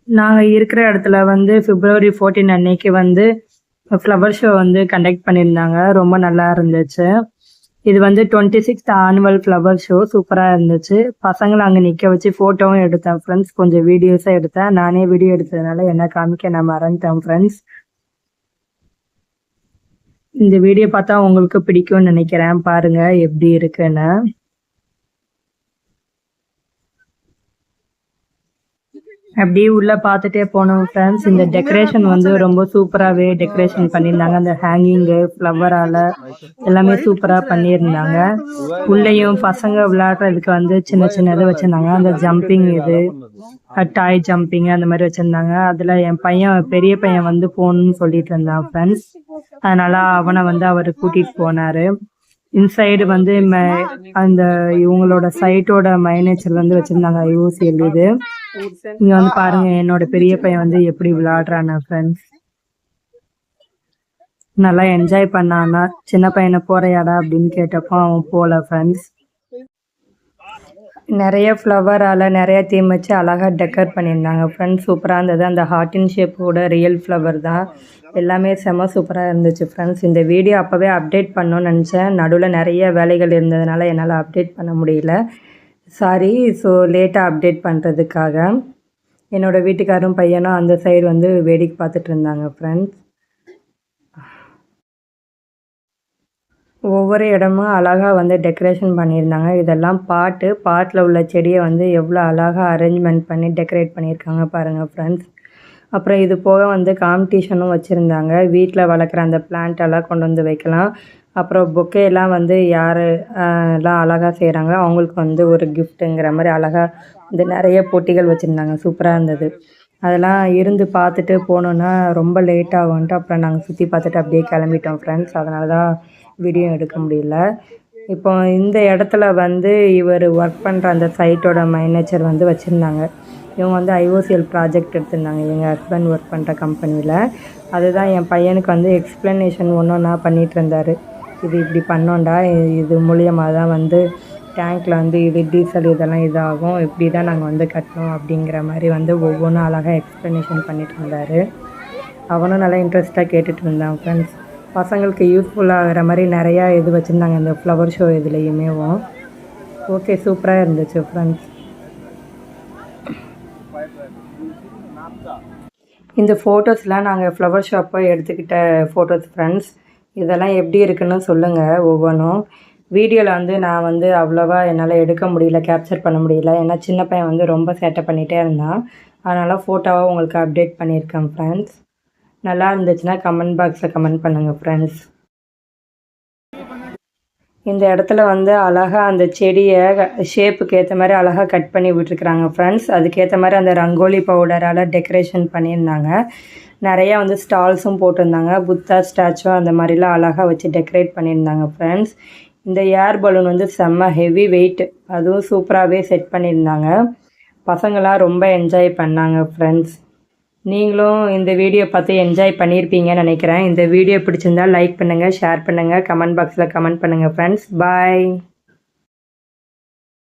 நாங்கள் இருக்கிற இடத்துல வந்து February 14 அன்னைக்கு வந்து ஃப்ளவர் ஷோ வந்து கண்டக்ட் பண்ணியிருந்தாங்க. ரொம்ப நல்லா இருந்துச்சு. இது வந்து 26th ஆனுவல் ஃப்ளவர் ஷோ சூப்பராக இருந்துச்சு. பசங்களை அங்கே நிற்க வச்சு ஃபோட்டோவும் எடுத்தேன் ஃப்ரெண்ட்ஸ். கொஞ்சம் வீடியோஸும் எடுத்தேன். நானே வீடியோ எடுத்ததுனால என்ன காமிக்க நான் மறந்துட்டேன் ஃப்ரெண்ட்ஸ். இந்த வீடியோ பார்த்தா உங்களுக்கு பிடிக்கும்னு நினைக்கிறேன். பாருங்க எப்படி இருக்குன்னு. அப்படியே உள்ள பார்த்துட்டே போனோம் ஃப்ரெண்ட்ஸ். இந்த டெக்கரேஷன் வந்து ரொம்ப சூப்பராகவே டெக்கரேஷன் பண்ணியிருந்தாங்க. அந்த ஹேங்கிங்கு ஃப்ளவரால் எல்லாமே சூப்பராக பண்ணியிருந்தாங்க. உள்ளேயும் பசங்க விளையாடுறதுக்கு வந்து சின்ன சின்ன இது வச்சுருந்தாங்க. அந்த ஜம்பிங் இது டாய் ஜம்பிங் அந்த மாதிரி வச்சுருந்தாங்க. அதில் என் பையன் பெரிய பையன் வந்து போகணுன்னு சொல்லிட்டு இருந்தான் ஃப்ரெண்ட்ஸ். அதனால் அவனை வந்து அவர் கூட்டிகிட்டு போனார். இன்சைடு வந்து அந்த இவங்களோட சைட்டோட மைனேச்சர் வந்து வச்சுருந்தாங்க. ஐஓசிஎல் இது. இங்க வந்து பாருங்க என்னோட பெரிய பையன் வந்து எப்படி விளையாடுறானா ஃப்ரெண்ட்ஸ். நல்லா என்ஜாய் பண்ணானா. சின்ன பையனை போறையாடா அப்படின்னு கேட்டப்போ அவன் போகல ஃப்ரெண்ட்ஸ். நிறைய ஃப்ளவரால் நிறைய தீம் வச்சு அழகாக டெக்கர் பண்ணியிருந்தாங்க ஃப்ரெண்ட்ஸ். சூப்பராக இருந்தது. அந்த ஹார்ட்டின் ஷேப்போட ரியல் ஃப்ளவர் தான். எல்லாமே செம சூப்பராக இருந்துச்சு ஃப்ரெண்ட்ஸ். இந்த வீடியோ அப்போவே அப்டேட் பண்ணணும்னு நினச்சேன். நடுவில் நிறைய வேலைகள் இருந்ததுனால என்னால் அப்டேட் பண்ண முடியல. சாரி. ஸோ லேட்டாக அப்டேட் பண்ணுறதுக்காக என்னோடய வீட்டுக்காரும் பையனும் அந்த சைடு வந்து வேடிக்கை பார்த்துட்டு இருந்தாங்க ஃப்ரெண்ட்ஸ். ஒவ்வொரு இடமும் அழகாக வந்து டெக்கரேஷன் பண்ணியிருந்தாங்க. இதெல்லாம் பாட்டில் உள்ள செடியை வந்து எவ்வளோ அழகாக அரேஞ்ச்மெண்ட் பண்ணி டெக்கரேட் பண்ணியிருக்காங்க பாருங்கள் ஃப்ரெண்ட்ஸ். அப்புறம் இது போக வந்து காம்படிஷனும் வச்சுருந்தாங்க. வீட்டில் வளர்க்குற அந்த பிளான்ட்டெல்லாம் கொண்டு வந்து வைக்கலாம். அப்புறம் பொக்கேலாம் வந்து யார் எல்லாம் அழகாக செய்கிறாங்க அவங்களுக்கு வந்து ஒரு கிஃப்ட்டுங்கிற மாதிரி அழகாக வந்து நிறைய போட்டிகள் வச்சுருந்தாங்க. சூப்பராக இருந்தது. அதெல்லாம் இருந்து பார்த்துட்டு போனோன்னா ரொம்ப லேட் ஆகும்ன்ட்டு அப்புறம் நாங்கள் சுற்றி பார்த்துட்டு அப்படியே கிளம்பிட்டோம் ஃப்ரெண்ட்ஸ். அதனால தான் வீடியோ எடுக்க முடியல. இப்போ இந்த இடத்துல வந்து இவர் ஒர்க் பண்ணுற அந்த சைட்டோட மைனேச்சர் வந்து வச்சுருந்தாங்க. இவங்க வந்து ஐஓசிஎல் ப்ராஜெக்ட் எடுத்திருந்தாங்க எங்கள் ஹஸ்பண்ட் ஒர்க் பண்ணுற கம்பெனியில். அதுதான் என் பையனுக்கு வந்து எக்ஸ்ப்ளனேஷன் ஒன்றா பண்ணிகிட்டு இருந்தார். இது இப்படி பண்ணோண்டா, இது மூலியமாக தான் வந்து டேங்க்கில் வந்து இது டீசல் இதெல்லாம் இதாகும், இப்படி தான் நாங்கள் வந்து கட்டணும் அப்படிங்கிற மாதிரி வந்து ஒவ்வொன்றும் அழகாக எக்ஸ்ப்ளனேஷன் பண்ணிகிட்டு இருந்தார். அவனும் நல்லா இன்ட்ரெஸ்ட்டாக கேட்டுட்டு இருந்தான் ஃப்ரெண்ட்ஸ். பசங்களுக்கு யூஸ்ஃபுல்லாகிற மாதிரி நிறையா இது வச்சுருந்தாங்க இந்த ஃப்ளவர் ஷோ இதுலேயுமேவும். ஓகே, சூப்பராக இருந்துச்சு ஃப்ரெண்ட்ஸ். இந்த ஃபோட்டோஸ்லாம் நாங்கள் ஃப்ளவர் ஷாப்பை எடுத்துக்கிட்ட ஃபோட்டோஸ் ஃப்ரெண்ட்ஸ். இதெல்லாம் எப்படி இருக்குன்னு சொல்லுங்கள் ஒவ்வொன்றும். வீடியோவில் வந்து நான் வந்து அவ்வளோவா என்னால் எடுக்க முடியல, கேப்சர் பண்ண முடியல. ஏன்னா சின்ன பையன் வந்து ரொம்ப சேட்டை பண்ணிகிட்டே இருந்தான். அதனால் ஃபோட்டோவாக உங்களுக்கு அப்டேட் பண்ணியிருக்கேன் ஃப்ரெண்ட்ஸ். நல்லா இருந்துச்சுன்னா கமெண்ட் பாக்ஸில் கமெண்ட் பண்ணுங்கள் ஃப்ரெண்ட்ஸ். இந்த இடத்துல வந்து அழகாக அந்த செடியை ஷேப்புக்கு ஏற்ற மாதிரி அழகாக கட் பண்ணி விட்டுருக்குறாங்க ஃப்ரெண்ட்ஸ். அதுக்கேற்ற மாதிரி அந்த ரங்கோலி பவுடரால் டெக்கரேஷன் பண்ணியிருந்தாங்க. நிறையா வந்து ஸ்டால்ஸும் போட்டிருந்தாங்க. புத்தா ஸ்டாச்சு அந்த மாதிரிலாம் அழகாக வச்சு டெக்கரேட் பண்ணியிருந்தாங்க ஃப்ரெண்ட்ஸ். இந்த ஏர் பலூன் வந்து செம்ம ஹெவி வெயிட், அதுவும் சூப்பராகவே செட் பண்ணியிருந்தாங்க. பசங்களாம் ரொம்ப என்ஜாய் பண்ணாங்க ஃப்ரெண்ட்ஸ். நீங்களும் இந்த வீடியோ பார்த்து என்ஜாய் பண்ணியிருப்பீங்கன்னு நினைக்கிறேன். இந்த வீடியோ பிடிச்சிருந்தால் லைக் பண்ணுங்கள், ஷேர் பண்ணுங்கள், கமெண்ட் பாக்ஸில் கமெண்ட் பண்ணுங்கள் ஃப்ரெண்ட்ஸ். பாய்.